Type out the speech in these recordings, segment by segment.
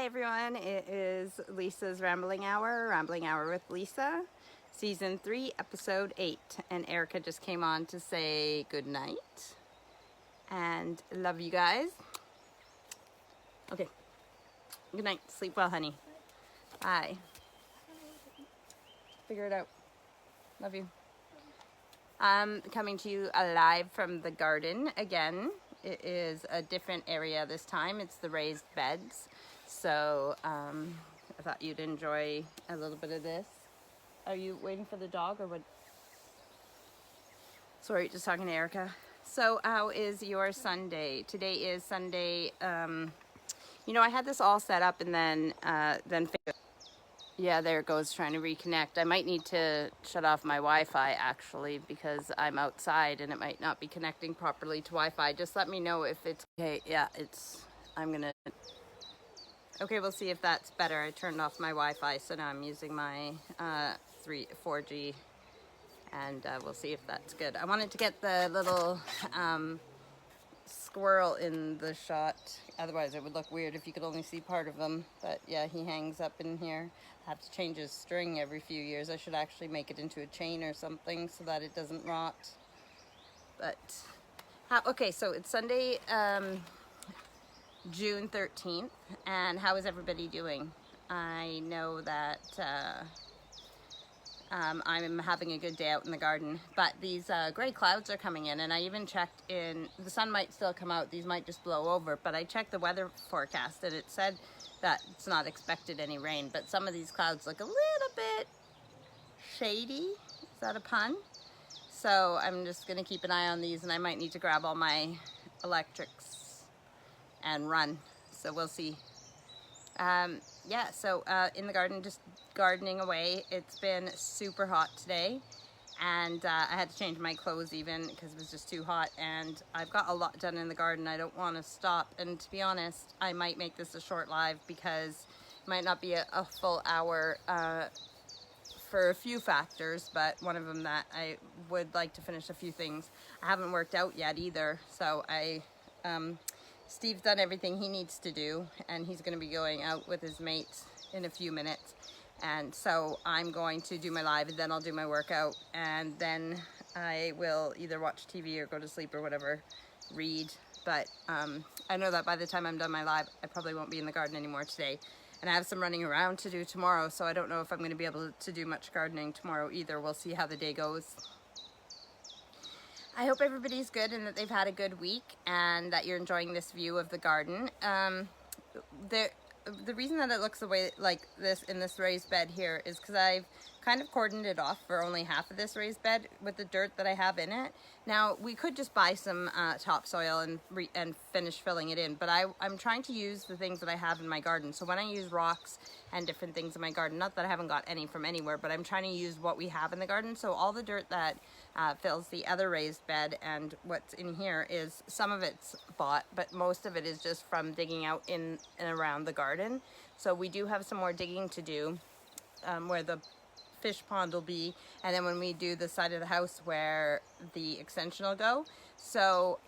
Hi everyone, it is Lisa's Rambling Hour with Lisa, Season 3, Episode 8. And Erica just came on to say good night. And love you guys. Okay, good night. Sleep well, honey. Bye. Figure it out. Love you. Coming to you live from the garden again. It is a different area this time. It's the raised beds. So I thought you'd enjoy a little bit of this. Are you waiting for the dog or what? Sorry, just talking to Erica. So how is your Sunday? Today is Sunday. You know, I had this all set up and then yeah, there it goes, trying to reconnect. I might need to shut off my Wi-Fi actually because I'm outside and it might not be connecting properly to Wi-Fi. Just let me know if it's okay. Yeah, okay, we'll see if that's better. I turned off my Wi-Fi, so now I'm using my 4G, and we'll see if that's good. I wanted to get the little squirrel in the shot. Otherwise, it would look weird if you could only see part of him. But yeah, he hangs up in here. I have to change his string every few years. I should actually make it into a chain or something so that it doesn't rot. But okay, so it's Sunday, June 13th, and how is everybody doing? I know that I'm having a good day out in the garden, but these gray clouds are coming in, and I even checked the sun might still come out, these might just blow over, but I checked the weather forecast and it said that it's not expected any rain, but some of these clouds look a little bit shady. Is that a pun? So I'm just gonna keep an eye on these, and I might need to grab all my electrics and run, so we'll see. Yeah, so in the garden, just gardening away. It's been super hot today, and I had to change my clothes even because it was just too hot, and I've got a lot done in the garden. I don't want to stop, and to be honest, I might make this a short live because it might not be a full hour for a few factors, but one of them that I would like to finish a few things. I haven't worked out yet either, so Steve's done everything he needs to do, and he's going to be going out with his mates in a few minutes. And so I'm going to do my live, and then I'll do my workout, and then I will either watch TV or go to sleep or whatever, read. But I know that by the time I'm done my live, I probably won't be in the garden anymore today. And I have some running around to do tomorrow, so I don't know if I'm going to be able to do much gardening tomorrow either. We'll see how the day goes. I hope everybody's good and that they've had a good week and that you're enjoying this view of the garden. The reason that it looks the way like this in this raised bed here is because I've kind of cordoned it off for only half of this raised bed with the dirt that I have in it. Now, we could just buy some topsoil and finish filling it in, but I'm trying to use the things that I have in my garden. So when I use rocks and different things in my garden, not that I haven't got any from anywhere, but I'm trying to use what we have in the garden. So all the dirt that fills the other raised bed and what's in here is, some of it's bought, but most of it is just from digging out in and around the garden. So we do have some more digging to do where the fish pond will be, and then when we do the side of the house where the extension will go. So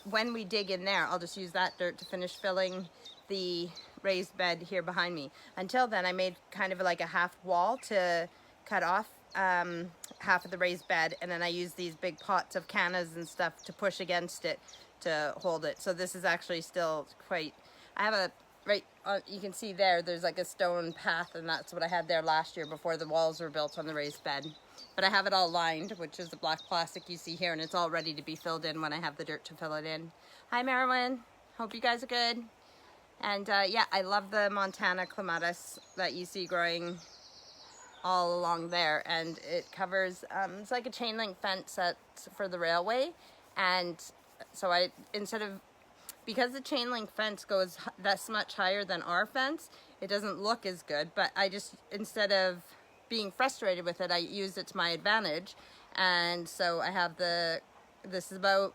when we dig in there, I'll just use that dirt to finish filling the raised bed here behind me. Until then, I made kind of like a half wall to cut off half of the raised bed, and then I use these big pots of cannas and stuff to push against it to hold it. So this is actually still quite, I have a right, you can see there's like a stone path, and that's what I had there last year before the walls were built on the raised bed. But I have it all lined, which is the black plastic you see here, and it's all ready to be filled in when I have the dirt to fill it in. Hi Marilyn, hope you guys are good. And yeah, I love the Montana clematis that you see growing all along there, and it covers, it's like a chain link fence that's for the railway. And so because the chain link fence goes this much higher than our fence, it doesn't look as good, but I just, instead of being frustrated with it, I used it to my advantage. And so I have this is about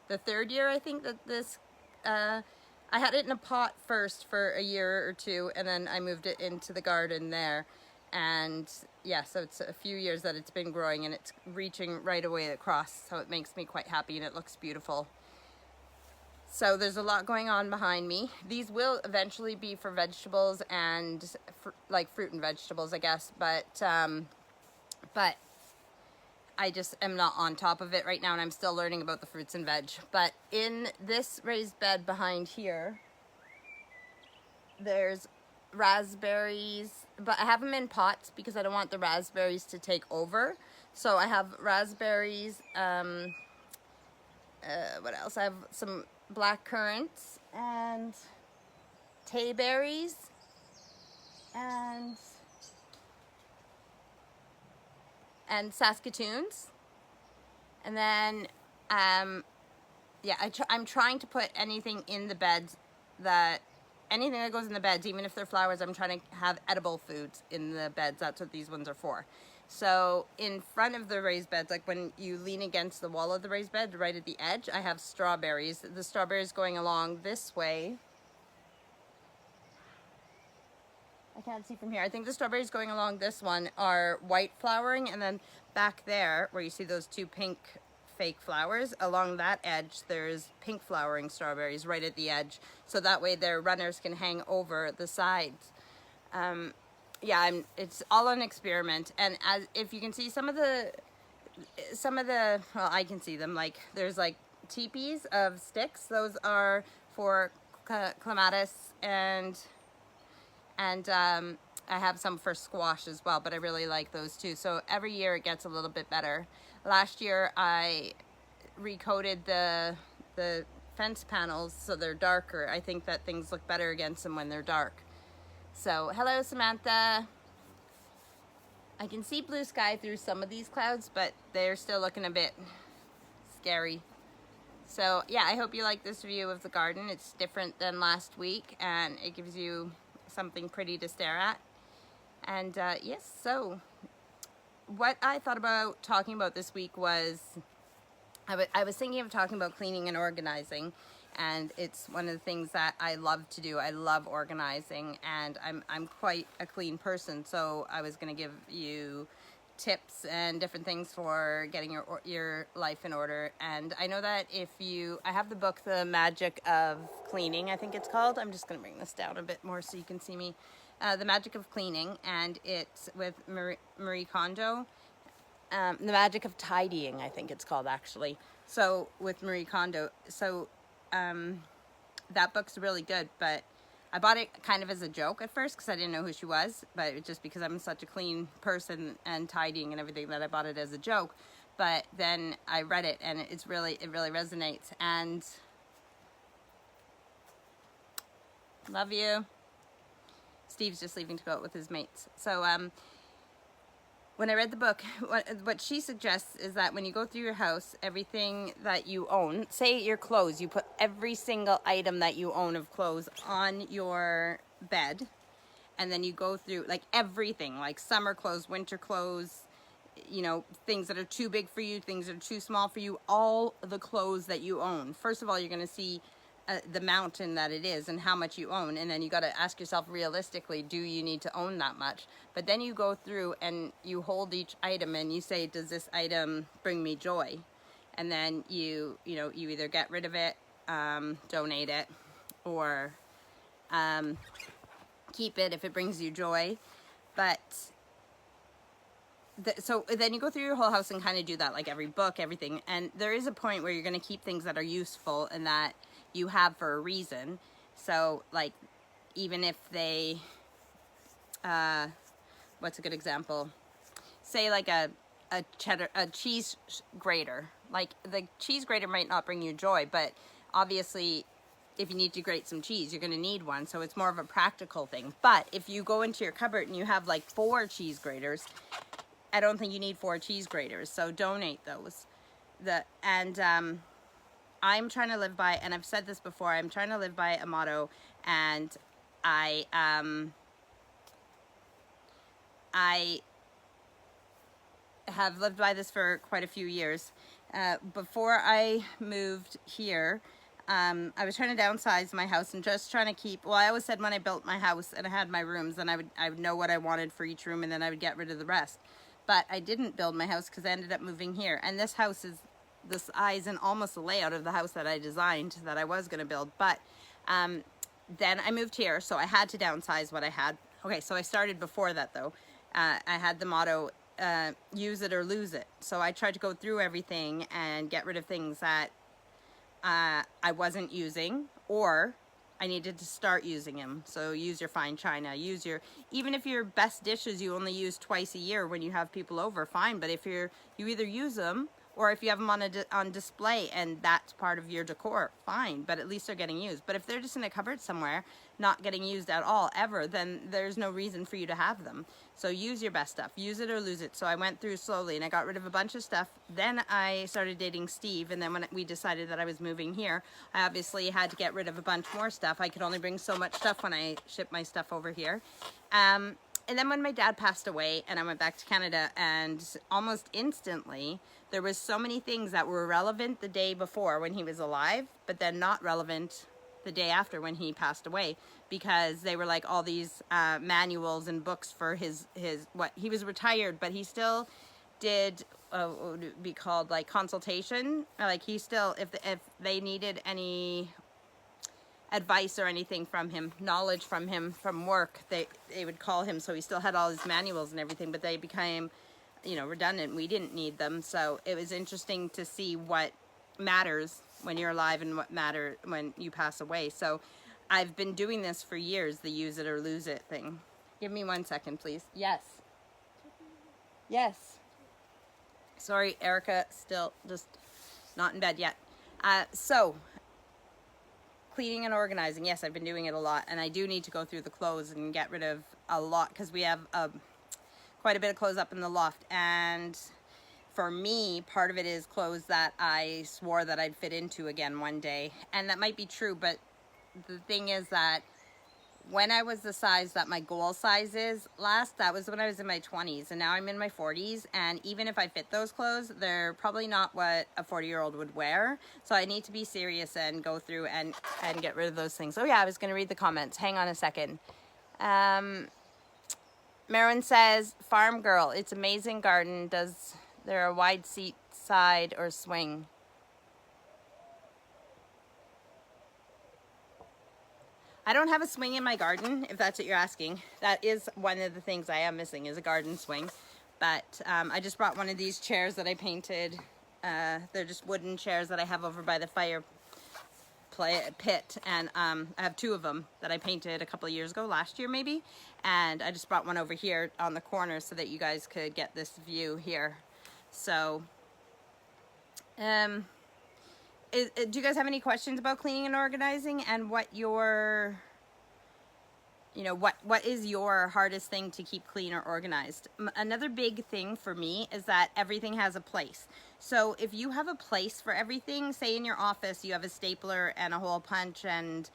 the third year, I think, that this, I had it in a pot first for a year or two, and then I moved it into the garden there. And yeah, so it's a few years that it's been growing, and it's reaching right away across, so it makes me quite happy, and it looks beautiful. So there's a lot going on behind me. These will eventually be for vegetables and like fruit and vegetables, I guess. But I just am not on top of it right now, and I'm still learning about the fruits and veg. But in this raised bed behind here, there's raspberries, but I have them in pots because I don't want the raspberries to take over. So I have raspberries, what else? I have some black currants and tayberries and Saskatoons. And then, yeah, I'm trying to put anything in the beds anything that goes in the beds, even if they're flowers, I'm trying to have edible foods in the beds. That's what these ones are for. So in front of the raised beds, like when you lean against the wall of the raised bed, right at the edge, I have strawberries. The strawberries going along this way. I can't see from here. I think the strawberries going along this one are white flowering, and then back there, where you see those two pink fake flowers, along that edge, there's pink flowering strawberries right at the edge. So that way their runners can hang over the sides. Yeah, it's all an experiment. And as if you can see some of the, well, I can see them, like there's like teepees of sticks. Those are for clematis, and I have some for squash as well, but I really like those too. So every year it gets a little bit better. Last year I recoated the fence panels so they're darker. I think that things look better against them when they're dark. So hello, Samantha. I can see blue sky through some of these clouds, but they're still looking a bit scary. So yeah, I hope you like this view of the garden. It's different than last week, and it gives you something pretty to stare at. And yes, so what I thought about talking about this week was I was thinking of talking about cleaning and organizing, and it's one of the things that I love to do. I love organizing, and I'm quite a clean person, so I was going to give you tips and different things for getting your life in order. And I know that I have the book The Magic of Cleaning, I think it's called. I'm just going to bring this down a bit more so you can see me. The Magic of Cleaning, and it's with Marie Kondo. The Magic of Tidying, I think it's called, actually. So with Marie Kondo. So that book's really good, but I bought it kind of as a joke at first because I didn't know who she was, but it was just because I'm such a clean person and tidying and everything that I bought it as a joke. But then I read it, and it really resonates. And love you. Steve's just leaving to go out with his mates. So when I read the book, what she suggests is that when you go through your house, everything that you own, say your clothes, you put every single item that you own of clothes on your bed, and then you go through like everything, like summer clothes, winter clothes, you know, things that are too big for you, things that are too small for you, all the clothes that you own. First of all, you're going to see the mountain that it is and how much you own, and then you got to ask yourself realistically, do you need to own that much? But then you go through and you hold each item and you say, does this item bring me joy? And then you either get rid of it, donate it, or keep it if it brings you joy. But so then you go through your whole house and kind of do that, like every book, everything. And there is a point where you're going to keep things that are useful and that you have for a reason. So like, even if they, what's a good example? Say like a cheese grater. Like the cheese grater might not bring you joy, but obviously if you need to grate some cheese, you're going to need one. So it's more of a practical thing. But if you go into your cupboard and you have like 4 cheese graters, I don't think you need 4 cheese graters. So donate those. I'm trying to live by, and I've said this before, I'm trying to live by a motto, and I have lived by this for quite a few years. Before I moved here, I was trying to downsize my house and just trying to keep, well, I always said when I built my house and I had my rooms, then I would know what I wanted for each room, and then I would get rid of the rest. But I didn't build my house because I ended up moving here, and this house is the size and almost the layout of the house that I designed that I was going to build. But then I moved here, so I had to downsize what I had. Okay, so I started before that though. I had the motto, use it or lose it. So I tried to go through everything and get rid of things that I wasn't using, or I needed to start using them. So use your fine china, use your, even if your best dishes you only use twice a year when you have people over, fine. But if you either use them, or if you have them on display and that's part of your decor, fine, but at least they're getting used. But if they're just in a cupboard somewhere, not getting used at all, ever, then there's no reason for you to have them. So use your best stuff, use it or lose it. So I went through slowly and I got rid of a bunch of stuff. Then I started dating Steve, and then when we decided that I was moving here, I obviously had to get rid of a bunch more stuff. I could only bring so much stuff when I shipped my stuff over here. And then when my dad passed away and I went back to Canada, and almost instantly, there was so many things that were relevant the day before when he was alive, but then not relevant the day after when he passed away, because they were like all these manuals and books for his what he was retired, but he still did what would it be called, like consultation. Like he still, if they needed any advice or anything from him, knowledge from him from work, they would call him. So he still had all his manuals and everything, but they became, you know, redundant. We didn't need them. So it was interesting to see what matters when you're alive and what matters when you pass away. So I've been doing this for years, the use it or lose it thing. Give me 1 second, please. Yes. Yes. Sorry, Erica, still just not in bed yet. So cleaning and organizing, yes, I've been doing it a lot, and I do need to go through the clothes and get rid of a lot, because we have quite a bit of clothes up in the loft. And for me, part of it is clothes that I swore that I'd fit into again one day, and that might be true, but the thing is that when I was the size that my goal size is last, that was when I was in my 20s, and now I'm in my 40s, and even if I fit those clothes, they're probably not what a 40-year-old would wear. So I need to be serious and go through and get rid of those things. Oh yeah, I was going to read the comments. Hang on a second. Marin says, farm girl, it's amazing garden. Does there a wide seat side or swing? I don't have a swing in my garden, if that's what you're asking. That is one of the things I am missing, is a garden swing. But I just brought one of these chairs that I painted. They're just wooden chairs that I have over by the fire pit. And I have two of them that I painted a couple of years ago, last year maybe. And I just brought one over here on the corner so that you guys could get this view here. So, do you guys have any questions about cleaning and organizing, and what your, you know, what is your hardest thing to keep clean or organized? Another big thing for me is that everything has a place. So if you have a place for everything, say in your office you have a stapler and a hole punch and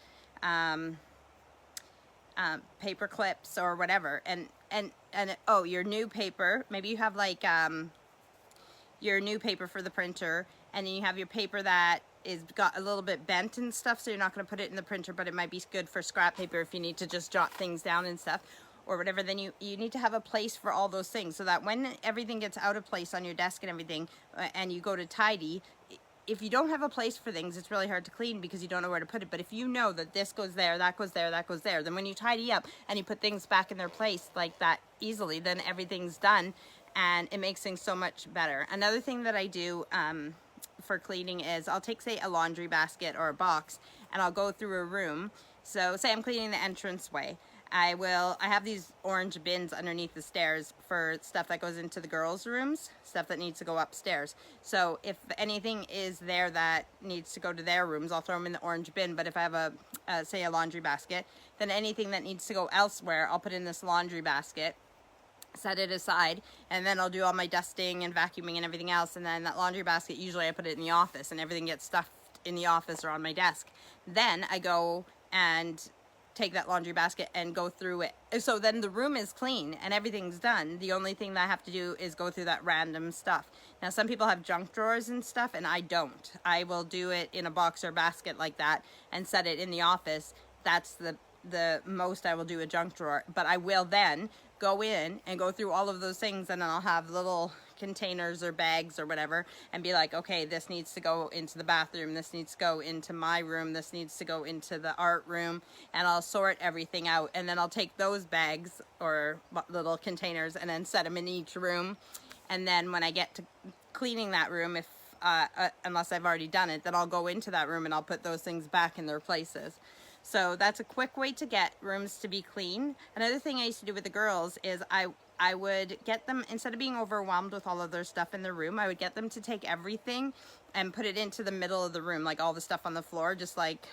paper clips or whatever, and oh, your new paper, maybe you have like your new paper for the printer, and then you have your paper that is got a little bit bent and stuff, so you're not going to put it in the printer, but it might be good for scrap paper if you need to just jot things down and stuff or whatever. Then you need to have a place for all those things, so that when everything gets out of place on your desk and everything, and you go to tidy, if you don't have a place for things, it's really hard to clean because you don't know where to put it. But if you know that this goes there, that goes there, that goes there, then when you tidy up and you put things back in their place like that easily, then everything's done, and it makes things so much better. Another thing that I do for cleaning is I'll take, say, a laundry basket or a box, and I'll go through a room. So say I'm cleaning the entranceway. I have these orange bins underneath the stairs for stuff that goes into the girls' rooms, stuff that needs to go upstairs. So if anything is there that needs to go to their rooms, I'll throw them in the orange bin. But if I have say a laundry basket, then anything that needs to go elsewhere, I'll put in this laundry basket, set it aside, and then I'll do all my dusting and vacuuming and everything else. And then that laundry basket, usually I put it in the office, and everything gets stuffed in the office or on my desk. Then I go and take that laundry basket and go through it. So then the room is clean and everything's done. The only thing that I have to do is go through that random stuff. Now some people have junk drawers and stuff, and I don't. I will do it in a box or basket like that and set it in the office. That's the most I will do a junk drawer. But I will then go in and go through all of those things, and then I'll have little containers or bags or whatever, and be like, okay, this needs to go into the bathroom, this needs to go into my room, this needs to go into the art room, and I'll sort everything out, and then I'll take those bags or little containers and then set them in each room. And then when I get to cleaning that room, if unless I've already done it, then I'll go into that room and I'll put those things back in their places. So that's a quick way to get rooms to be clean. Another thing I used to do with the girls is I would get them, instead of being overwhelmed with all of their stuff in their room, I would get them to take everything and put it into the middle of the room, like all the stuff on the floor, just like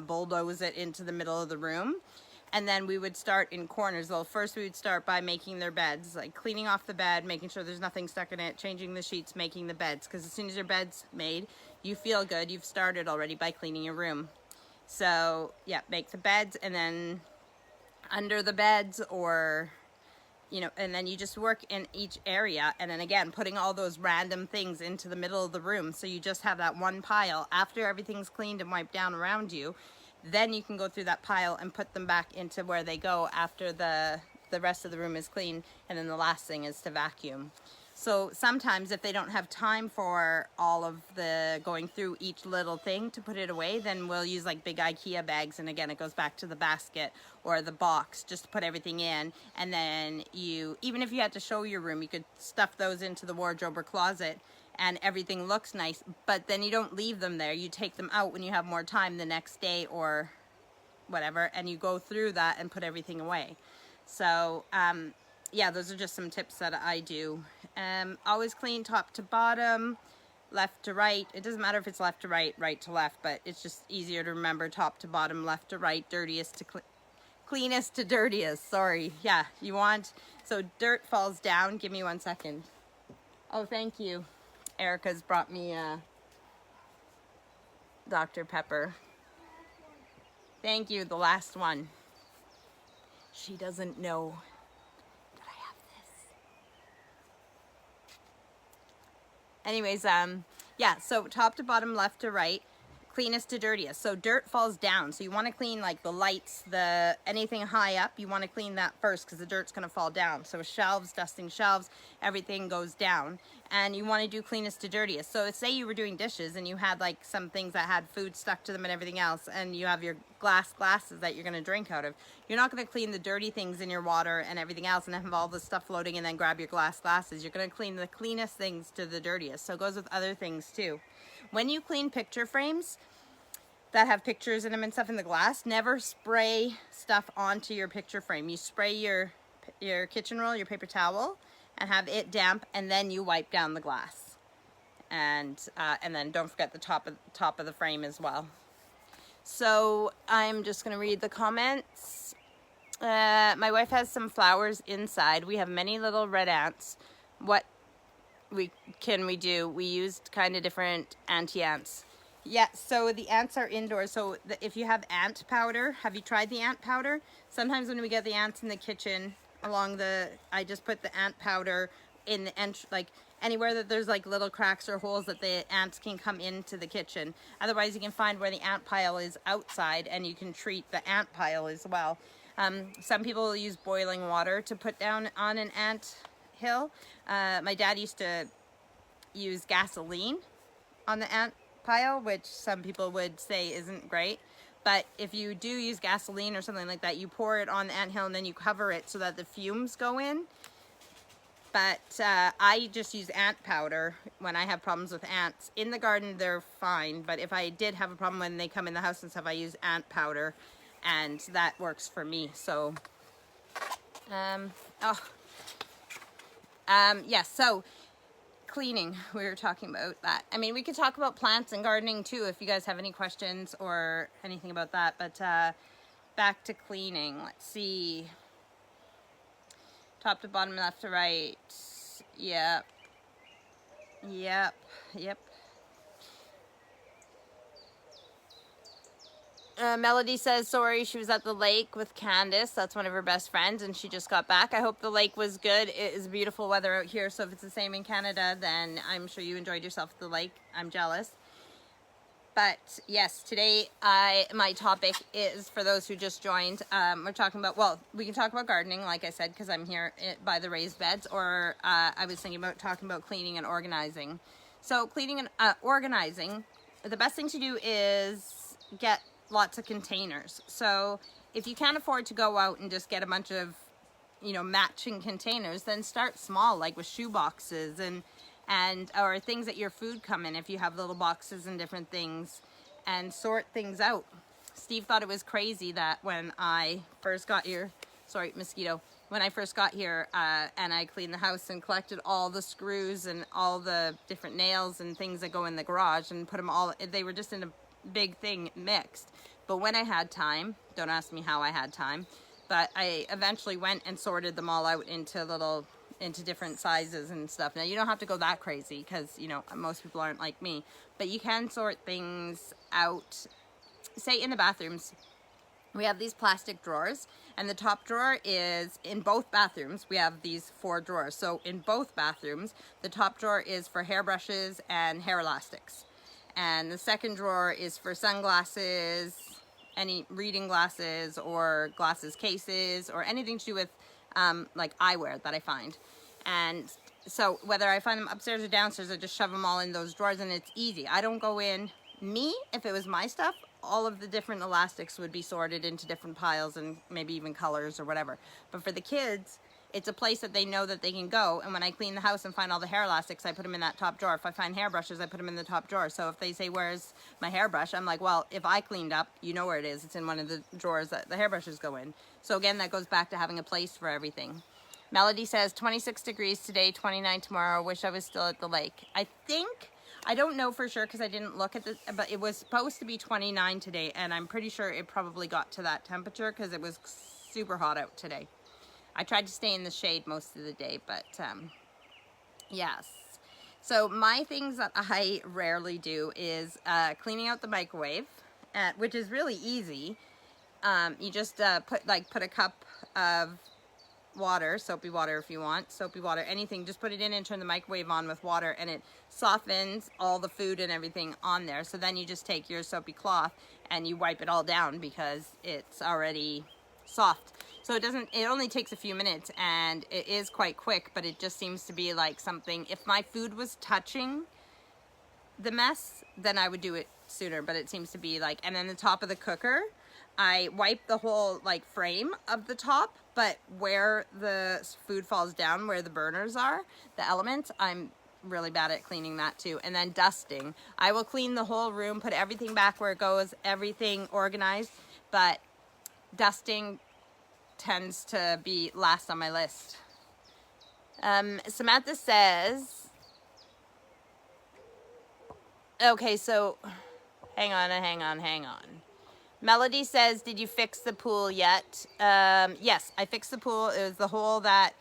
bulldoze it into the middle of the room. And then we would start in corners. Well, first we would start by making their beds, like cleaning off the bed, making sure there's nothing stuck in it, changing the sheets, making the beds. Because as soon as your bed's made, you feel good. You've started already by cleaning your room. So yeah, make the beds, and then under the beds, or you know, and then you just work in each area, and then again putting all those random things into the middle of the room, so you just have that one pile. After everything's cleaned and wiped down around you, then you can go through that pile and put them back into where they go after the rest of the room is clean. And then the last thing is to vacuum. So sometimes if they don't have time for all of the going through each little thing to put it away, then we'll use like big IKEA bags, and again it goes back to the basket or the box, just to put everything in. And then you, even if you had to show your room, you could stuff those into the wardrobe or closet, and everything looks nice, but then you don't leave them there. You take them out when you have more time the next day or whatever, and you go through that and put everything away. So yeah, those are just some tips that I do. Always clean top to bottom, left to right. It doesn't matter if it's left to right, right to left, but it's just easier to remember top to bottom, left to right, dirtiest to cleanest to dirtiest. Sorry. Yeah, you want, so dirt falls down. Give me 1 second. Oh, thank you. Erica's brought me Dr. Pepper. Thank you, the last one. She doesn't know that I have this. Anyways, yeah, so top to bottom, left to right, cleanest to dirtiest. So dirt falls down, so you want to clean like the lights, anything high up, you want to clean that first, because the dirt's going to fall down. So shelves, dusting shelves, everything goes down, and you want to do cleanest to dirtiest. So say you were doing dishes and you had like some things that had food stuck to them and everything else, and you have your glasses that you're going to drink out of. You're not going to clean the dirty things in your water and everything else and have all the stuff floating and then grab your glasses. You're going to clean the cleanest things to the dirtiest. So it goes with other things too. When you clean picture frames that have pictures in them and stuff in the glass, never spray stuff onto your picture frame. You spray your kitchen roll, your paper towel, and have it damp, and then you wipe down the glass. And then don't forget the top of the frame as well. So I'm just going to read the comments. My wife has some flowers inside. We have many little red ants. What can we do? We used kind of different anti-ants. Yeah, so the ants are indoors. So if you have ant powder, have you tried the ant powder? Sometimes when we get the ants in the kitchen, I just put the ant powder in the like anywhere that there's like little cracks or holes that the ants can come into the kitchen. Otherwise, you can find where the ant pile is outside, and you can treat the ant pile as well. Some people will use boiling water to put down on an ant hill. My dad used to use gasoline on the ant pile, which some people would say isn't great. But if you do use gasoline or something like that, you pour it on the anthill and then you cover it so that the fumes go in. But I just use ant powder when I have problems with ants. In the garden, they're fine. But if I did have a problem when they come in the house and stuff, I use ant powder, and that works for me. So, yeah, so cleaning, we were talking about that. I mean, we could talk about plants and gardening too if you guys have any questions or anything about that, but back to cleaning. Let's see, top to bottom, left to right. Yep. Melody says, sorry, she was at the lake with Candace. That's one of her best friends, and she just got back. I hope the lake was good. It is beautiful weather out here, so if it's the same in Canada, then I'm sure you enjoyed yourself at the lake. I'm jealous. But yes, today my topic is, for those who just joined, we're talking about, well, we can talk about gardening, like I said, because I'm here by the raised beds, or I was thinking about talking about cleaning and organizing. So cleaning and organizing, the best thing to do is get lots of containers. So if you can't afford to go out and just get a bunch of, you know, matching containers, then start small, like with shoe boxes and or things that your food come in, if you have little boxes and different things, and sort things out. Steve thought it was crazy that when I first got here, sorry, mosquito, when I first got here and I cleaned the house and collected all the screws and all the different nails and things that go in the garage and put them all, they were just in a big thing mixed. But when I had time, don't ask me how I had time, but I eventually went and sorted them all out into different sizes and stuff. Now, you don't have to go that crazy because, you know, most people aren't like me, but you can sort things out. Say in the bathrooms, we have these plastic drawers, and the top drawer is, in both bathrooms, we have these 4 drawers. So in both bathrooms, the top drawer is for hairbrushes and hair elastics. And the second drawer is for sunglasses, any reading glasses or glasses cases, or anything to do with like eyewear that I find. And so whether I find them upstairs or downstairs, I just shove them all in those drawers, and it's easy. I don't go in. Me, if it was my stuff, all of the different elastics would be sorted into different piles and maybe even colors or whatever. But for the kids, it's a place that they know that they can go. And when I clean the house and find all the hair elastics, I put them in that top drawer. If I find hairbrushes, I put them in the top drawer. So if they say, where's my hairbrush? I'm like, well, if I cleaned up, you know where it is. It's in one of the drawers that the hairbrushes go in. So again, that goes back to having a place for everything. Melody says 26 degrees today, 29 tomorrow. Wish I was still at the lake. I don't know for sure because I didn't look at but it was supposed to be 29 today, and I'm pretty sure it probably got to that temperature because it was super hot out today. I tried to stay in the shade most of the day, but yes. So my things that I rarely do is cleaning out the microwave, which is really easy. You just put a cup of water, soapy water if you want, soapy water, anything, just put it in and turn the microwave on with water, and it softens all the food and everything on there. So then you just take your soapy cloth and you wipe it all down because it's already soft. So it only takes a few minutes, and it is quite quick, but it just seems to be like something, if my food was touching the mess, then I would do it sooner, but it seems to be like, and then the top of the cooker, I wipe the whole like frame of the top, but where the food falls down, where the burners are, the elements, I'm really bad at cleaning that too. And then dusting. I will clean the whole room, put everything back where it goes, everything organized, but dusting tends to be last on my list. Samantha says, okay, so hang on. Melody says, did you fix the pool yet? Yes, I fixed the pool. It was the hole that,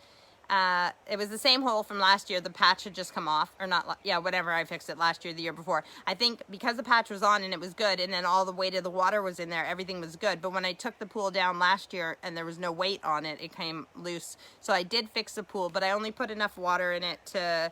it was the same hole from last year. The patch had just come off, or not, yeah, whatever, I fixed it last year, the year before. I think because the patch was on and it was good, and then all the weight of the water was in there, everything was good. But when I took the pool down last year and there was no weight on it, it came loose. So I did fix the pool, but I only put enough water in it to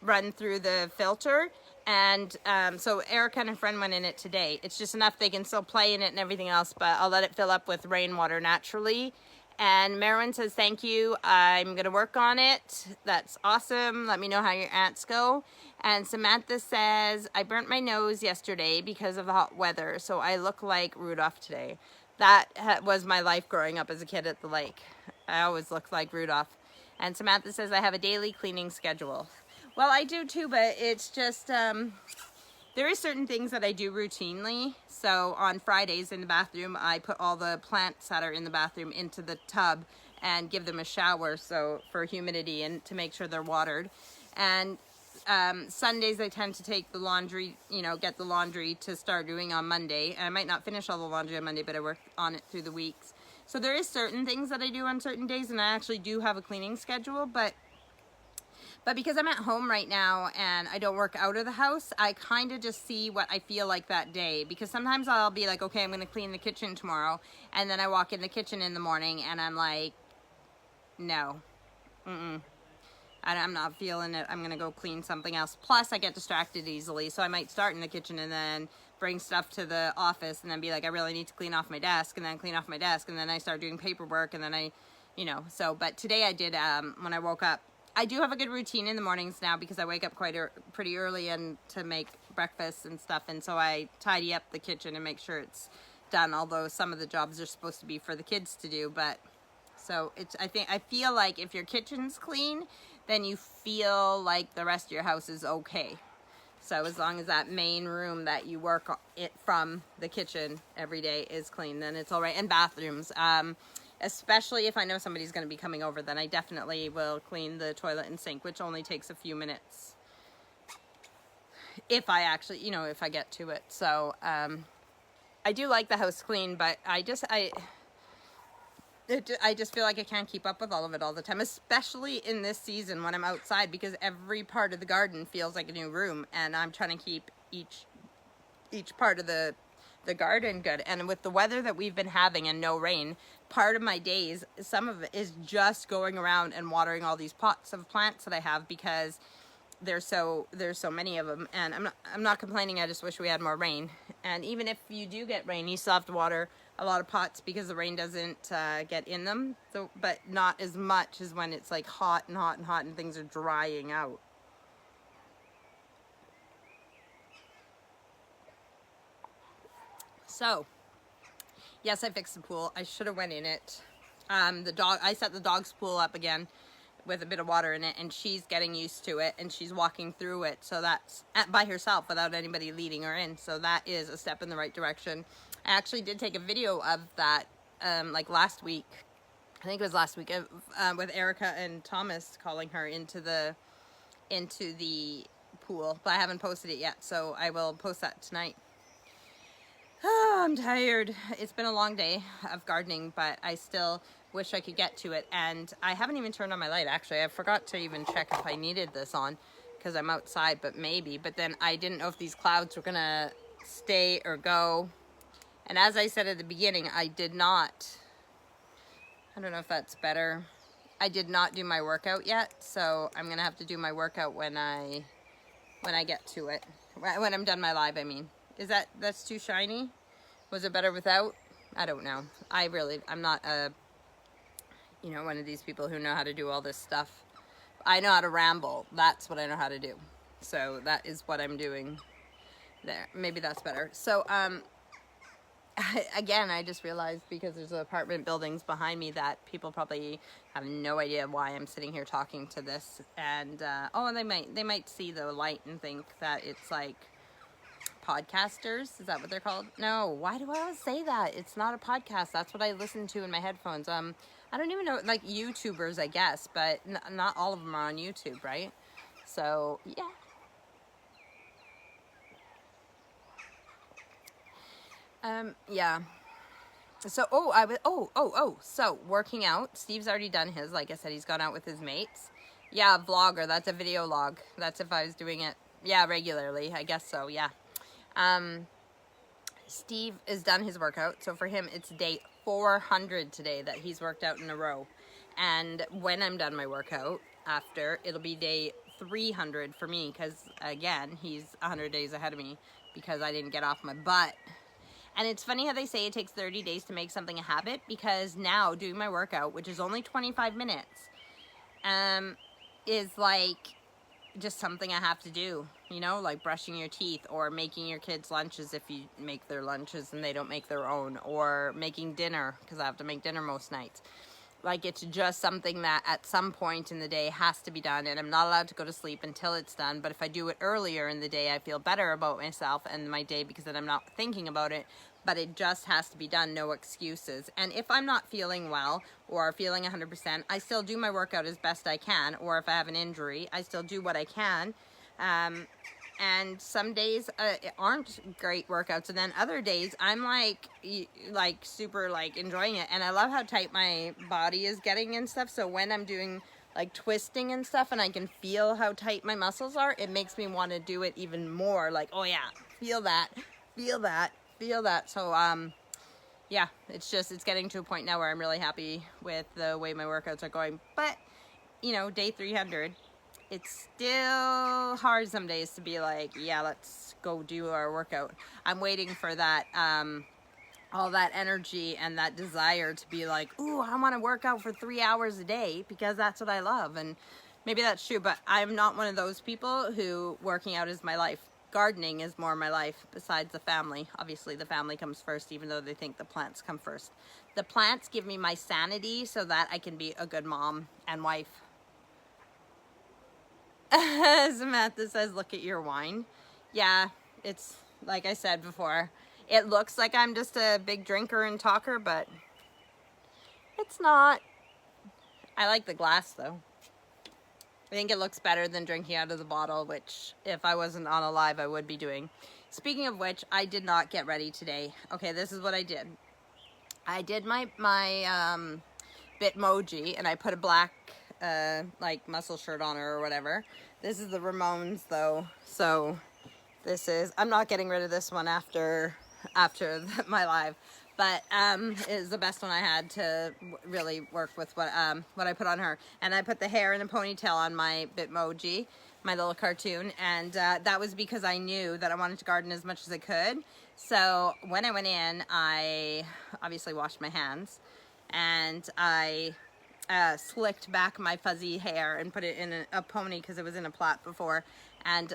run through the filter. And so Erica and a friend went in it today. It's just enough they can still play in it and everything else, but I'll let it fill up with rainwater naturally. And Marilyn says, thank you. I'm going to work on it. That's awesome. Let me know how your ants go. And Samantha says, I burnt my nose yesterday because of the hot weather, so I look like Rudolph today. That was my life growing up as a kid at the lake. I always looked like Rudolph. And Samantha says, I have a daily cleaning schedule. Well, I do too, but it's just, there are certain things that I do routinely. So on Fridays in the bathroom, I put all the plants that are in the bathroom into the tub and give them a shower, so for humidity and to make sure they're watered. And Sundays I tend to take the laundry, you know, get the laundry to start doing on Monday. And I might not finish all the laundry on Monday, but I work on it through the weeks. So there is certain things that I do on certain days, and I actually do have a cleaning schedule, but because I'm at home right now and I don't work out of the house, I kind of just see what I feel like that day. Because sometimes I'll be like, okay, I'm going to clean the kitchen tomorrow. And then I walk in the kitchen in the morning and I'm like, no, I'm not feeling it. I'm going to go clean something else. Plus, I get distracted easily. So I might start in the kitchen and then bring stuff to the office and then be like, I really need to clean off my desk, and then clean off my desk, and then I start doing paperwork, and then I, you know, so, but today I did, when I woke up, I do have a good routine in the mornings now because I wake up pretty early and to make breakfast and stuff, and so I tidy up the kitchen and make sure it's done, although some of the jobs are supposed to be for the kids to do, but, so it's, I feel like if your kitchen's clean, then you feel like the rest of your house is okay. So as long as that main room that you work it from, the kitchen, every day is clean, then it's all right. And bathrooms, especially if I know somebody's going to be coming over, then I definitely will clean the toilet and sink, which only takes a few minutes. If I actually, you know, if I get to it. So I do like the house clean, but I just feel like I can't keep up with all of it all the time, especially in this season when I'm outside, because every part of the garden feels like a new room, and I'm trying to keep each part of the garden good. And with the weather that we've been having and no rain, part of my days, some of it is just going around and watering all these pots of plants that I have, because there's so many of them, and I'm not complaining. I just wish we had more rain. And even if you do get rain, you still have to water a lot of pots because the rain doesn't get in them. So, but not as much as when it's like hot and hot and hot and things are drying out. So, yes, I fixed the pool. I should have went in it. I set the dog's pool up again with a bit of water in it, and she's getting used to it, and she's walking through it, so that's by herself without anybody leading her in, so that is a step in the right direction. I actually did take a video of that like last week, I think it was last week, with Erica and Thomas calling her into the pool, but I haven't posted it yet, so I will post that tonight. Oh, I'm tired. It's been a long day of gardening, but I still wish I could get to it. And I haven't even turned on my light, actually. I forgot to even check if I needed this on because I'm outside, but maybe. But then I didn't know if these clouds were going to stay or go. And as I said at the beginning, I don't know if that's better. I did not do my workout yet, so I'm going to have to do my workout when I get to it. When I'm done my live, I mean. That's too shiny? Was it better without? I don't know. I'm not one of these people who know how to do all this stuff. I know how to ramble. That's what I know how to do. So that is what I'm doing there. Maybe that's better. So, again, I just realized, because there's apartment buildings behind me, that people probably have no idea why I'm sitting here talking to this. And, they might see the light and think that it's like podcasters. Is that what they're called? No, why do I always say that? It's not a podcast. That's what I listen to in my headphones. I don't even know, like YouTubers, I guess, but not all of them are on YouTube, right? So, yeah. Yeah. So, so working out. Steve's already done his. Like I said, he's gone out with his mates. Yeah, vlogger. That's a video log. That's if I was doing it, yeah, regularly. I guess so, yeah. Steve has done his workout, so for him it's day 400 today that he's worked out in a row. And when I'm done my workout after, it'll be day 300 for me, because again, he's 100 days ahead of me because I didn't get off my butt. And it's funny how they say it takes 30 days to make something a habit, because now doing my workout, which is only 25 minutes, is like just something I have to do, you know, like brushing your teeth, or making your kids lunches if you make their lunches and they don't make their own, or making dinner, because I have to make dinner most nights. Like, it's just something that at some point in the day has to be done, and I'm not allowed to go to sleep until it's done. But if I do it earlier in the day, I feel better about myself and my day, because then I'm not thinking about it. But it just has to be done, no excuses. And if I'm not feeling well or feeling 100%, I still do my workout as best I can. Or if I have an injury, I still do what I can. And some days aren't great workouts, and then other days I'm like super like enjoying it. And I love how tight my body is getting and stuff. So when I'm doing like twisting and stuff, and I can feel how tight my muscles are, it makes me want to do it even more. Like, oh yeah, feel that, feel that, feel that. So yeah, it's getting to a point now where I'm really happy with the way my workouts are going. But you know, day 300, it's still hard some days to be like, yeah, let's go do our workout. I'm waiting for that, all that energy and that desire to be like, ooh, I want to work out for 3 hours a day because that's what I love. And maybe that's true, but I'm not one of those people who working out is my life. Gardening is more my life besides the family. Obviously the family comes first, even though they think the plants come first. The plants give me my sanity so that I can be a good mom and wife. Samantha says, look at your wine. Yeah, it's like I said before, it looks like I'm just a big drinker and talker, but it's not. I like the glass though. I think it looks better than drinking out of the bottle, which if I wasn't on a live, I would be doing. Speaking of which, I did not get ready today. Okay, this is what I did. I did my Bitmoji, and I put a black like muscle shirt on her or whatever. This is the Ramones though, so this is, I'm not getting rid of this one after my live, but it is the best one I had to really work with what I put on her. And I put the hair in a ponytail on my Bitmoji, my little cartoon, and that was because I knew that I wanted to garden as much as I could. So when I went in, I obviously washed my hands, and I slicked back my fuzzy hair and put it in a pony because it was in a plait before.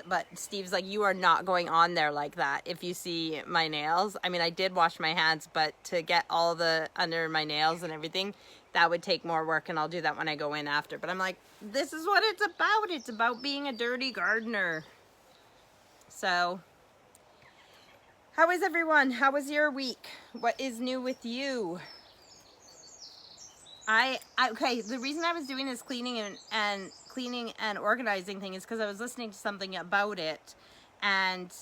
But Steve's like, you are not going on there like that if you see my nails. I mean, I did wash my hands, but to get all the under my nails and everything, that would take more work, and I'll do that when I go in after. But I'm like, this is what it's about. It's about being a dirty gardener. So how is everyone? How was your week? What is new with you? Okay, the reason I was doing this cleaning and organizing thing is because I was listening to something about it, and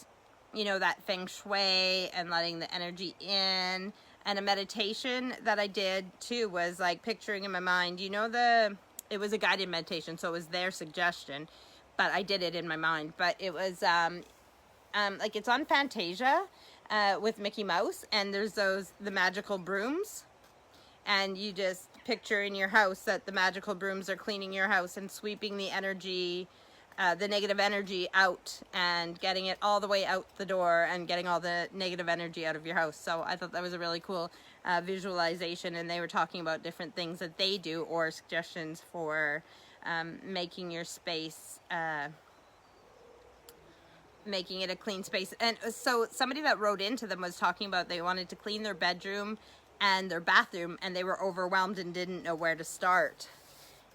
you know, that feng shui and letting the energy in, and a meditation that I did too was like picturing in my mind, you know, it was a guided meditation, so it was their suggestion, but I did it in my mind. But it was like, it's on Fantasia with Mickey Mouse, and there's the magical brooms, and you just picture in your house that the magical brooms are cleaning your house and sweeping the energy, the negative energy out, and getting it all the way out the door, and getting all the negative energy out of your house. So I thought that was a really cool visualization, and they were talking about different things that they do, or suggestions for making your space, making it a clean space. And so somebody that wrote into them was talking about they wanted to clean their bedroom and their bathroom, and they were overwhelmed and didn't know where to start.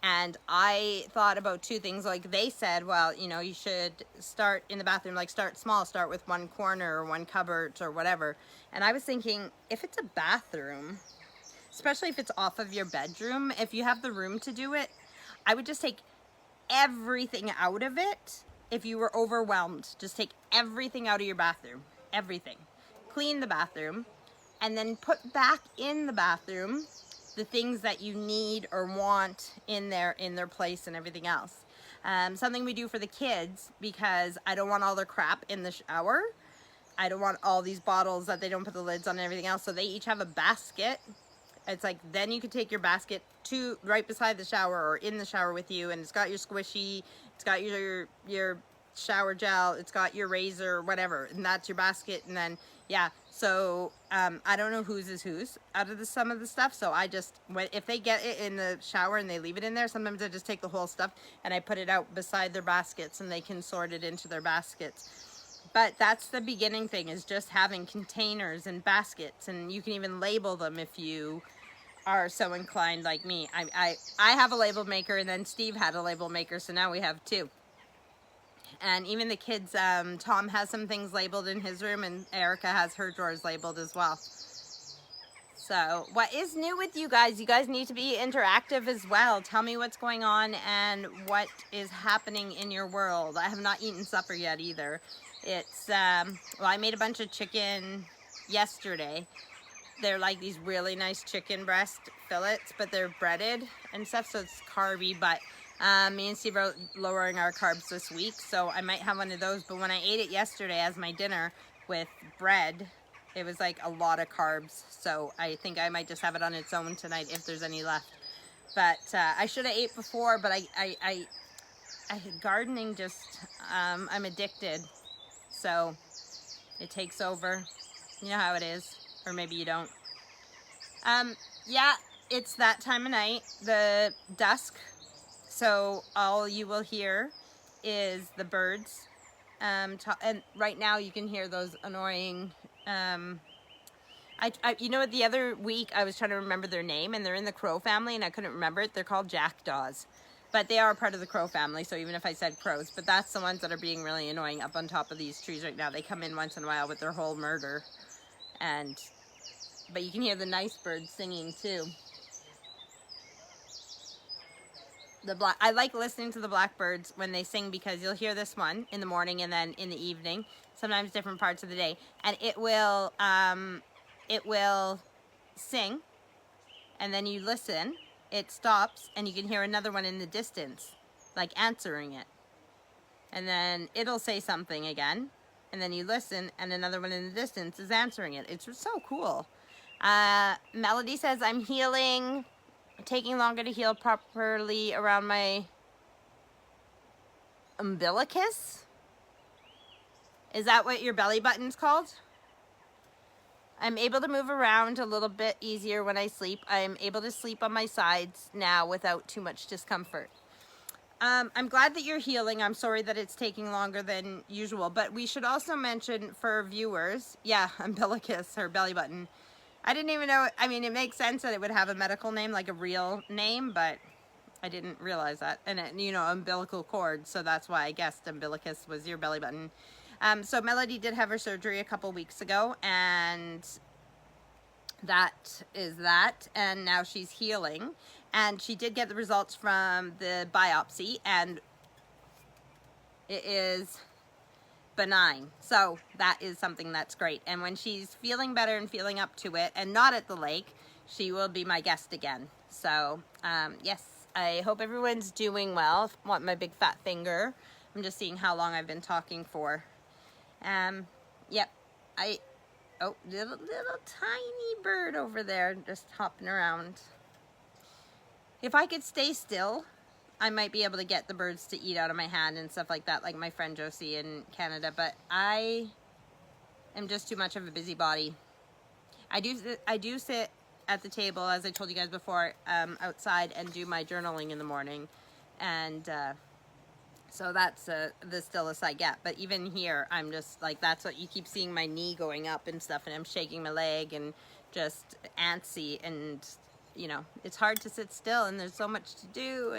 And I thought about two things. Like, they said, well, you know, you should start in the bathroom, like start small, start with one corner or one cupboard or whatever. And I was thinking, if it's a bathroom, especially if it's off of your bedroom, if you have the room to do it, I would just take everything out of it. If you were overwhelmed, just take everything out of your bathroom, everything. Clean the bathroom, and then put back in the bathroom the things that you need or want in their place and everything else. Something we do for the kids, because I don't want all their crap in the shower. I don't want all these bottles that they don't put the lids on and everything else. So they each have a basket. It's like, then you could take your basket to right beside the shower or in the shower with you, and it's got your squishy, it's got your shower gel, it's got your razor, whatever, and that's your basket. And then, yeah, so I don't know whose is whose out of some of the stuff, so I just, if they get it in the shower and they leave it in there, sometimes I just take the whole stuff and I put it out beside their baskets, and they can sort it into their baskets. But that's the beginning thing, is just having containers and baskets, and you can even label them if you are so inclined like me. I have a label maker, and then Steve had a label maker, so now we have two. And even the kids, Tom has some things labeled in his room, and Erica has her drawers labeled as well. So what is new with you guys? You guys need to be interactive as well. Tell me what's going on and what is happening in your world. I have not eaten supper yet either. It's, well, I made a bunch of chicken yesterday. They're like these really nice chicken breast fillets, but they're breaded and stuff, so it's carby. But me and Steve are lowering our carbs this week, so I might have one of those. But when I ate it yesterday as my dinner with bread, it was like a lot of carbs, so I think I might just have it on its own tonight if there's any left. But I should have ate before, but gardening just, I'm addicted. So it takes over. You know how it is, or maybe you don't. Yeah, it's that time of night, the dusk. So all you will hear is the birds. And right now you can hear those annoying, you know what, the other week I was trying to remember their name, and they're in the crow family and I couldn't remember it. They're called jackdaws, but they are part of the crow family. So even if I said crows, but that's the ones that are being really annoying up on top of these trees right now. They come in once in a while with their whole murder, but you can hear the nice birds singing too. I like listening to the blackbirds when they sing, because you'll hear this one in the morning and then in the evening, sometimes different parts of the day, and it will sing, and then you listen, it stops, and you can hear another one in the distance, like answering it, and then it'll say something again, and then you listen, and another one in the distance is answering it. It's so cool. Melody says, I'm healing. Taking longer to heal properly around my umbilicus? Is that what your belly button's called? I'm able to move around a little bit easier when I sleep. I'm able to sleep on my sides now without too much discomfort. I'm glad that you're healing. I'm sorry that it's taking longer than usual, but we should also mention for viewers, yeah, umbilicus, or belly button. I didn't even know, I mean, it makes sense that it would have a medical name, like a real name, but I didn't realize that. And it, you know, umbilical cord, so that's why I guessed umbilicus was your belly button. So Melody did have her surgery a couple weeks ago, and that is that, and now she's healing. And she did get the results from the biopsy, and it is benign. So that is something that's great. And when she's feeling better and feeling up to it and not at the lake, she will be my guest again. So yes, I hope everyone's doing well. I want my big fat finger. I'm just seeing how long I've been talking for. Yep. Oh, little tiny bird over there just hopping around. If I could stay still, I might be able to get the birds to eat out of my hand and stuff like that, like my friend Josie in Canada, but I am just too much of a busybody. I do sit at the table, as I told you guys before, outside, and do my journaling in the morning, and so that's the stillest I get. But even here, I'm just like, that's what you keep seeing, my knee going up and stuff, and I'm shaking my leg and just antsy, and you know, it's hard to sit still, and there's so much to do.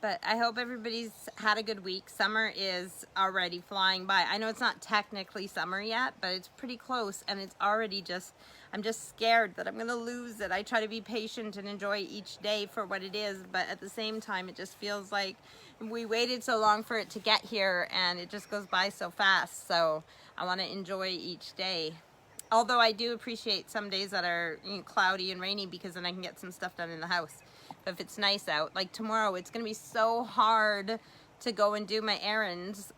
But I hope everybody's had a good week. Summer is already flying by. I know it's not technically summer yet, but it's pretty close, and it's already just, I'm just scared that I'm gonna lose it. I try to be patient and enjoy each day for what it is, but at the same time, it just feels like we waited so long for it to get here, and it just goes by so fast. So I wanna enjoy each day. Although I do appreciate some days that are, you know, cloudy and rainy, because then I can get some stuff done in the house. But if it's nice out, like tomorrow, it's going to be so hard to go and do my errands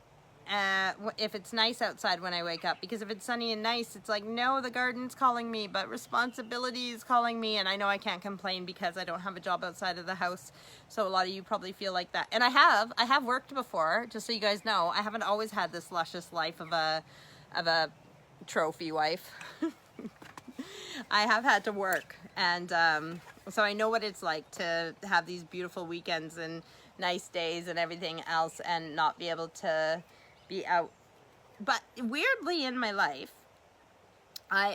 if it's nice outside when I wake up. Because if it's sunny and nice, it's like, no, the garden's calling me, but responsibility is calling me. And I know I can't complain because I don't have a job outside of the house. So a lot of you probably feel like that. And I have worked before, just so you guys know. I haven't always had this luscious life of a trophy wife. I have had to work, and so I know what it's like to have these beautiful weekends and nice days and everything else and not be able to be out. But weirdly in my life,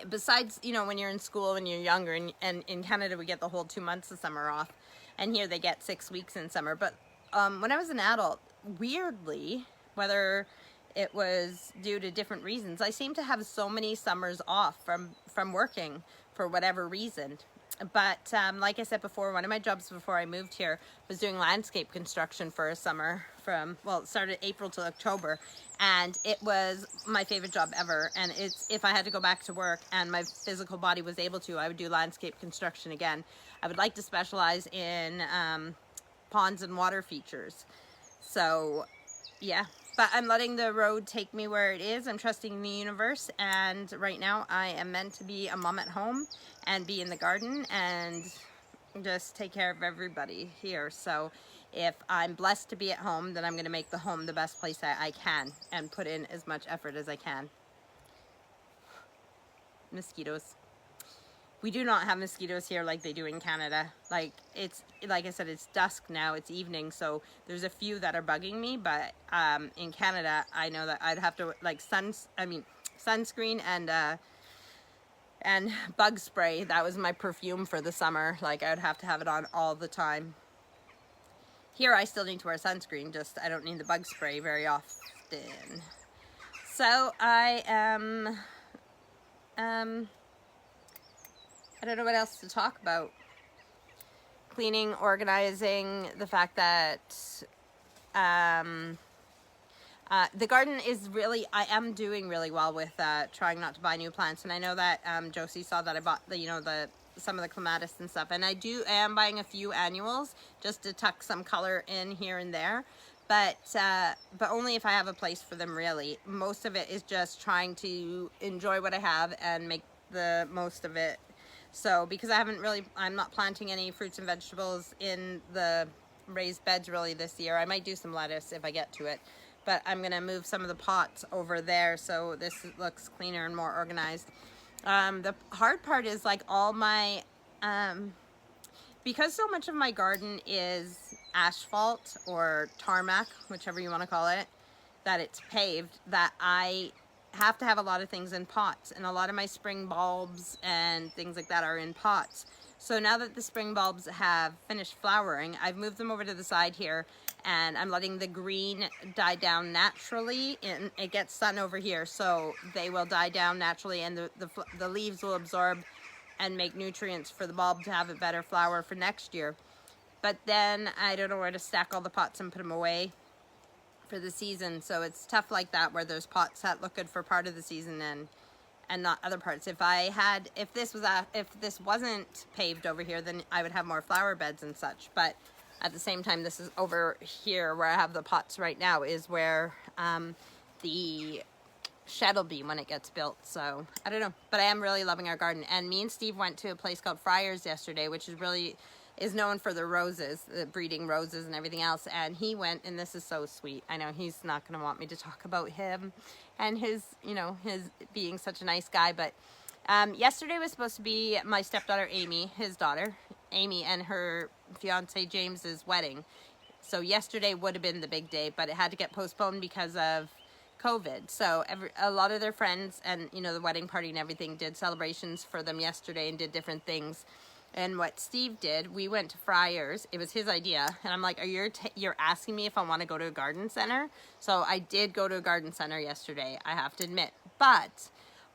besides, you know, when you're in school, when you're younger, and in Canada we get the whole 2 months of summer off, and here they get 6 weeks in summer. But when I was an adult, weirdly, whether it was due to different reasons, I seem to have so many summers off from working for whatever reason. But like I said before, one of my jobs before I moved here was doing landscape construction for a summer from, well, it started April to October, and it was my favorite job ever. And it's, if I had to go back to work and my physical body was able to, I would do landscape construction again. I would like to specialize in ponds and water features. So yeah, but I'm letting the road take me where it is. I'm trusting the universe, and right now I am meant to be a mom at home and be in the garden and just take care of everybody here. So if I'm blessed to be at home, then I'm going to make the home the best place I can and put in as much effort as I can. Mosquitoes. We do not have mosquitoes here like they do in Canada. Like, it's, like I said, it's dusk now, it's evening, so there's a few that are bugging me, but in Canada, I know that I'd have to, like, sunscreen and bug spray. That was my perfume for the summer. Like, I would have to have it on all the time. Here, I still need to wear sunscreen, just I don't need the bug spray very often. So, I am, I don't know what else to talk about. Cleaning, organizing, the fact that the garden is really, I am doing really well with trying not to buy new plants. And I know that Josie saw that I bought some of the clematis and stuff. And I am buying a few annuals just to tuck some color in here and there. But only if I have a place for them, really. Most of it is just trying to enjoy what I have and make the most of it. So, because I'm not planting any fruits and vegetables in the raised beds really this year. I might do some lettuce if I get to it, but I'm gonna move some of the pots over there so this looks cleaner and more organized. The hard part is like all my, because so much of my garden is asphalt or tarmac, whichever you want to call it, that it's paved, that I have to have a lot of things in pots, and a lot of my spring bulbs and things like that are in pots. So now that the spring bulbs have finished flowering, I've moved them over to the side here, and I'm letting the green die down naturally, and it gets sun over here, so they will die down naturally, and the leaves will absorb and make nutrients for the bulb to have a better flower for next year. But then I don't know where to stack all the pots and put them away for the season, so it's tough like that, where there's pots that look good for part of the season and not other parts. If this wasn't paved over here, then I would have more flower beds and such. But at the same time, this is over here where I have the pots right now is where the shed will be when it gets built. So I don't know, but I am really loving our garden. And me and Steve went to a place called RHwL yesterday, which is known for the roses, the breeding roses and everything else. And he went, and this is so sweet. I know he's not going to want me to talk about him and his being such a nice guy. But yesterday was supposed to be my stepdaughter Amy, his daughter Amy, and her fiance James's wedding. So yesterday would have been the big day, but it had to get postponed because of COVID. So a lot of their friends and the wedding party and everything did celebrations for them yesterday and did different things. And what Steve did, we went to RHwL. It was his idea. And I'm like, you're asking me if I want to go to a garden center? So I did go to a garden center yesterday, I have to admit. But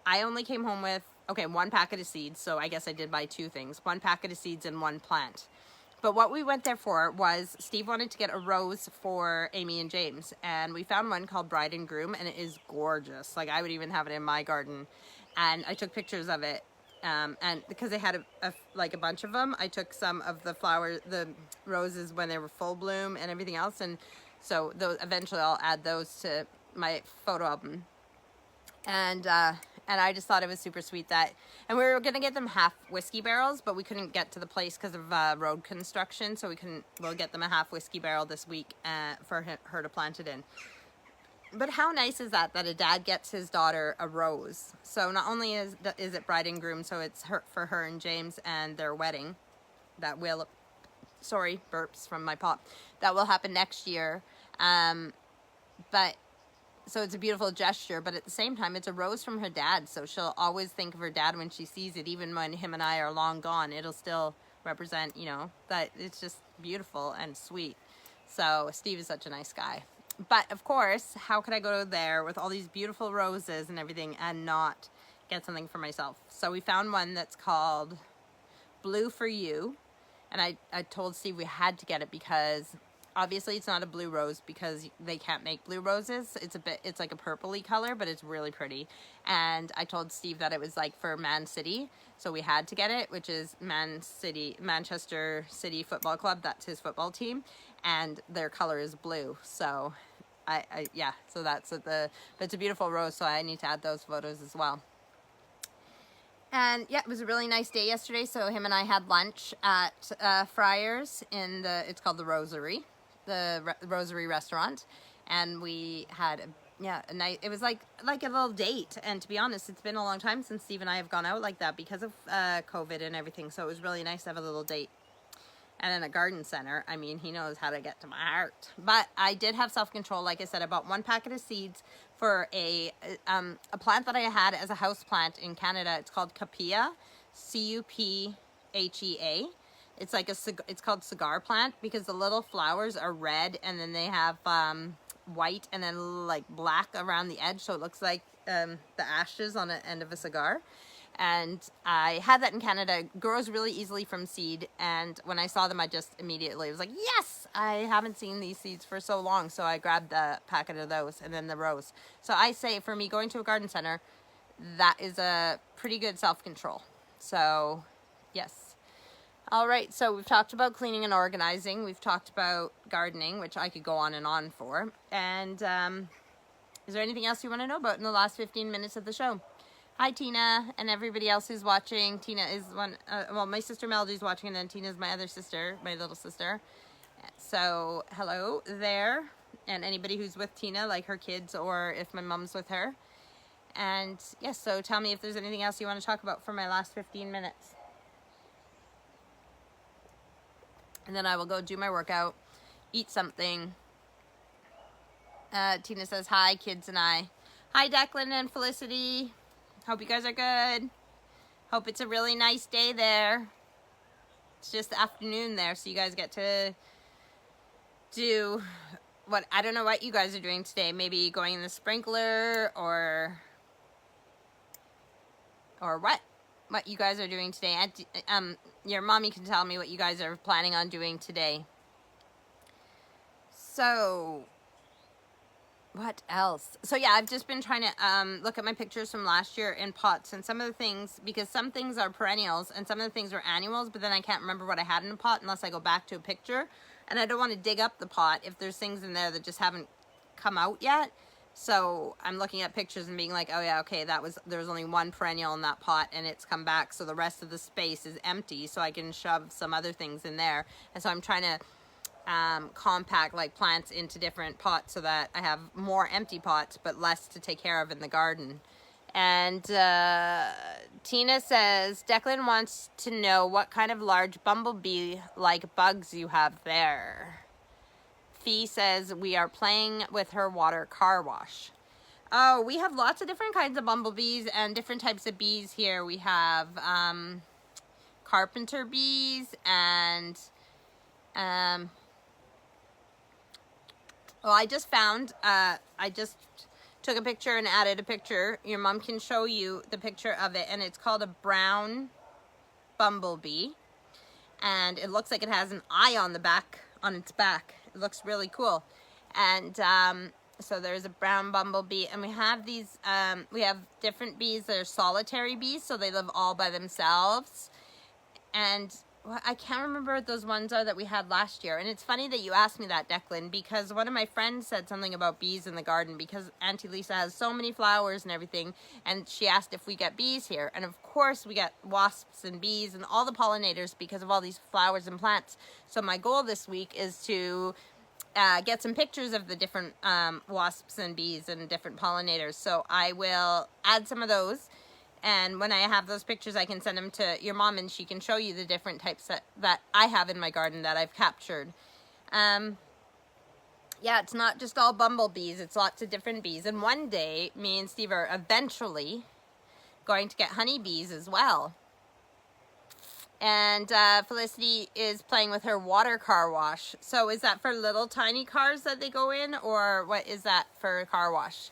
I only came home with, one packet of seeds. So I guess I did buy two things. One packet of seeds and one plant. But what we went there for was Steve wanted to get a rose for Amy and James. And we found one called Bride and Groom. And it is gorgeous. Like, I would even have it in my garden. And I took pictures of it. And because they had a bunch of them, I took some of the roses when they were full bloom and everything else, and so eventually I'll add those to my photo album. And I just thought it was super sweet and we were gonna get them half whiskey barrels, but we couldn't get to the place because of road construction, so we'll get them a half whiskey barrel this week for her to plant it in. But how nice is that a dad gets his daughter a rose? So not only is it bride and groom, so it's for her and James and their wedding burps from my pot, that will happen next year. But so it's a beautiful gesture, but at the same time, it's a rose from her dad. So she'll always think of her dad when she sees it, even when him and I are long gone. It'll still represent, that it's just beautiful and sweet. So Steve is such a nice guy. But of course, how could I go there with all these beautiful roses and everything and not get something for myself? So we found one that's called Blue for You. And I told Steve we had to get it because obviously it's not a blue rose because they can't make blue roses. It's like a purpley color, but it's really pretty. And I told Steve that it was like for Man City. So we had to get it, which is Manchester City Football Club. That's his football team. And their color is blue. So so but it's a beautiful rose, so I need to add those photos as well. And yeah, it was a really nice day yesterday, so him and I had lunch at RHwL it's called the Rosary. the Rosary restaurant, and we had a night. It was like a little date. And to be honest, it's been a long time since Steve and I have gone out like that because of COVID and everything. So it was really nice to have a little date. And in a garden center, I mean, he knows how to get to my heart. But I did have self-control. Like I said, I bought 1 packet of seeds for a plant that I had as a house plant in Canada. It's called Cuphea, C-U-P-H-E-A. It's like it's called cigar plant because the little flowers are red and then they have white and then like black around the edge, so it looks like the ashes on the end of a cigar. And I had that in Canada. It grows really easily from seed, and when I saw them, I just immediately was like, yes, I haven't seen these seeds for so long. So I grabbed the packet of those and then the rose. So I say for me going to a garden center, that is a pretty good self-control. So yes. All right, so we've talked about cleaning and organizing. We've talked about gardening, which I could go on and on for. And is there anything else you want to know about in the last 15 minutes of the show? Hi, Tina, and everybody else who's watching. Tina is one, well, my sister Melody's watching, and then Tina's my other sister, my little sister. So, hello there, and anybody who's with Tina, like her kids, or if my mom's with her. And, yes, so tell me if there's anything else you want to talk about for my last 15 minutes. And then I will go do my workout, eat something. Tina says, hi, kids and I. Hi, Declan and Felicity. Hope you guys are good. Hope it's a really nice day there. It's just the afternoon there, so you guys get to do what, I don't know what you guys are doing today. Maybe going in the sprinkler or what you guys are doing today. Your mommy can tell me what you guys are planning on doing today. So, what else? So yeah, I've just been trying to look at my pictures from last year in pots, and some of the things, because some things are perennials and some of the things are annuals, but then I can't remember what I had in a pot unless I go back to a picture, and I don't want to dig up the pot if there's things in there that just haven't come out yet. So I'm looking at pictures and being like, oh yeah, okay, there was only 1 perennial in that pot and it's come back, so the rest of the space is empty, so I can shove some other things in there. And so I'm trying to compact like plants into different pots so that I have more empty pots but less to take care of in the garden. And Tina says, Declan wants to know what kind of large bumblebee like bugs you have there. Fee says we are playing with her water car wash. Oh, we have lots of different kinds of bumblebees and different types of bees here. We have carpenter bees and well, I just found, I just took a picture and added a picture. Your mom can show you the picture of it, and it's called a brown bumblebee. And it looks like it has an eye on the back, on its back. It looks really cool. And so there's a brown bumblebee, and we have these, we have different bees that are solitary bees, so they live all by themselves. And well, I can't remember what those ones are that we had last year. And it's funny that you asked me that, Declan, because one of my friends said something about bees in the garden because Auntie Lisa has so many flowers and everything. And she asked if we get bees here. And of course we get wasps and bees and all the pollinators because of all these flowers and plants. So my goal this week is to get some pictures of the different wasps and bees and different pollinators. So I will add some of those. And when I have those pictures, I can send them to your mom, and she can show you the different types that I have in my garden that I've captured. Yeah, it's not just all bumblebees. It's lots of different bees. And one day, me and Steve are eventually going to get honeybees as well. And Felicity is playing with her water car wash. So is that for little tiny cars that they go in, or what is that for a car wash?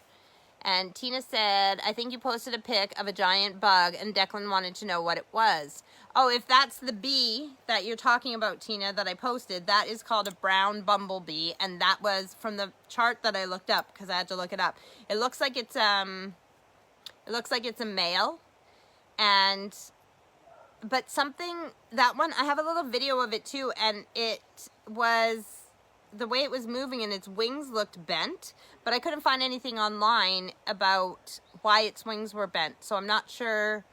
And Tina said, I think you posted a pic of a giant bug and Declan wanted to know what it was. Oh, if that's the bee that you're talking about, Tina, that I posted, that is called a brown bumblebee. And that was from the chart that I looked up because I had to look it up. It looks like it's a male. But something, that one, I have a little video of it too, and it was, the way it was moving and its wings looked bent, but I couldn't find anything online about why its wings were bent. So I'm not sure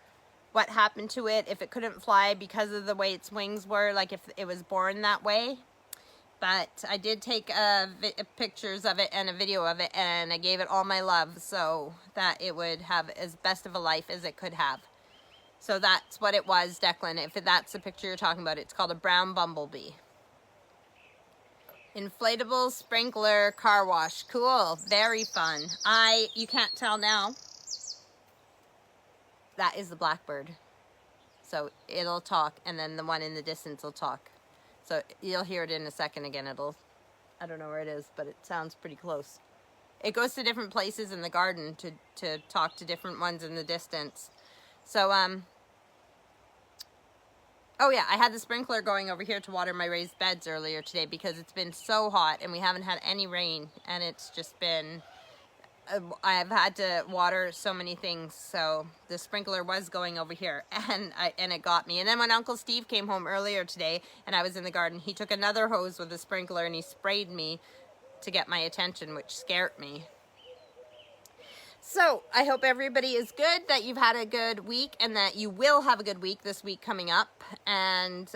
what happened to it, if it couldn't fly because of the way its wings were, like if it was born that way. But I did take pictures of it and a video of it, and I gave it all my love so that it would have as best of a life as it could have. So that's what it was, Declan. If that's the picture you're talking about, it's called a brown bumblebee. Inflatable sprinkler car wash. Cool. Very fun. You can't tell now. That is the blackbird. So it'll talk, and then the one in the distance will talk. So you'll hear it in a second again. I don't know where it is, but it sounds pretty close. It goes to different places in the garden to talk to different ones in the distance. So, oh yeah, I had the sprinkler going over here to water my raised beds earlier today because it's been so hot and we haven't had any rain, and it's just been, I've had to water so many things, so the sprinkler was going over here, and it got me. And then when Uncle Steve came home earlier today and I was in the garden, he took another hose with a sprinkler and he sprayed me to get my attention, which scared me. So I hope everybody is good, that you've had a good week, and that you will have a good week this week coming up. And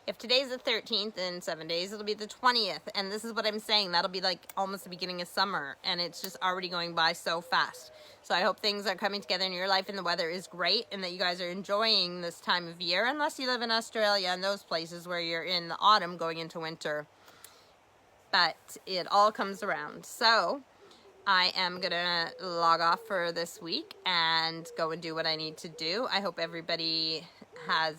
if today's the 13th, in 7 days, it'll be the 20th. And this is what I'm saying. That'll be like almost the beginning of summer. And it's just already going by so fast. So I hope things are coming together in your life and the weather is great and that you guys are enjoying this time of year. Unless you live in Australia and those places where you're in the autumn going into winter. But it all comes around. So I am going to log off for this week and go and do what I need to do. I hope everybody has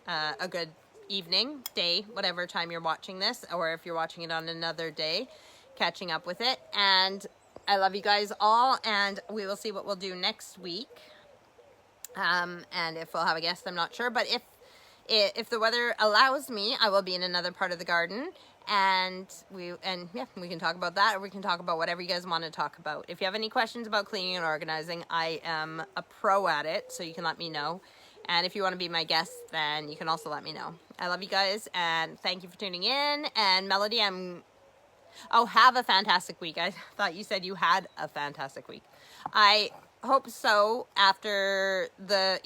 a good evening, day, whatever time you're watching this, or if you're watching it on another day, catching up with it. And I love you guys all, and we will see what we'll do next week. And if we'll have a guest, I'm not sure, but if the weather allows me, I will be in another part of the garden, and we can talk about that, or we can talk about whatever you guys want to talk about. If you have any questions about cleaning and organizing, I am a pro at it, so you can let me know. And if you want to be my guest, then you can also let me know. I love you guys, and thank you for tuning in. And Melody, have a fantastic week. I thought you said you had a fantastic week. I hope so. After the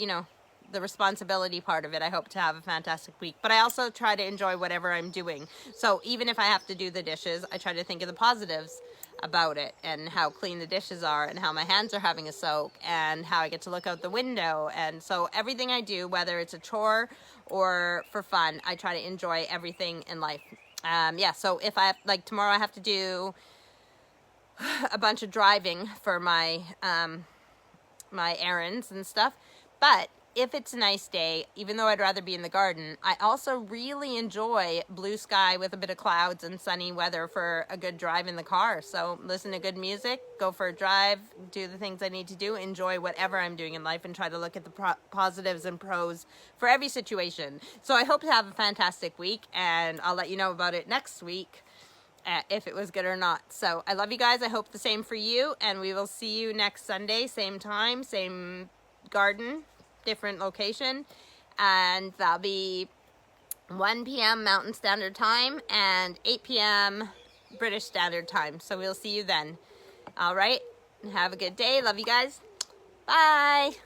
responsibility part of it, I hope to have a fantastic week. But I also try to enjoy whatever I'm doing. So even if I have to do the dishes, I try to think of the positives about it, and how clean the dishes are, and how my hands are having a soak, and how I get to look out the window. And so everything I do, whether it's a chore or for fun, I try to enjoy everything in life. So if tomorrow I have to do a bunch of driving for my my errands and stuff, but if it's a nice day, even though I'd rather be in the garden, I also really enjoy blue sky with a bit of clouds and sunny weather for a good drive in the car. So listen to good music, go for a drive, do the things I need to do, enjoy whatever I'm doing in life, and try to look at the positives and pros for every situation. So I hope to have a fantastic week, and I'll let you know about it next week, if it was good or not. So I love you guys. I hope the same for you, and we will see you next Sunday, same time, same garden, different location, and that'll be 1 p.m. Mountain Standard Time and 8 p.m. British Standard Time. So we'll see you then. All right, have a good day. Love you guys. Bye.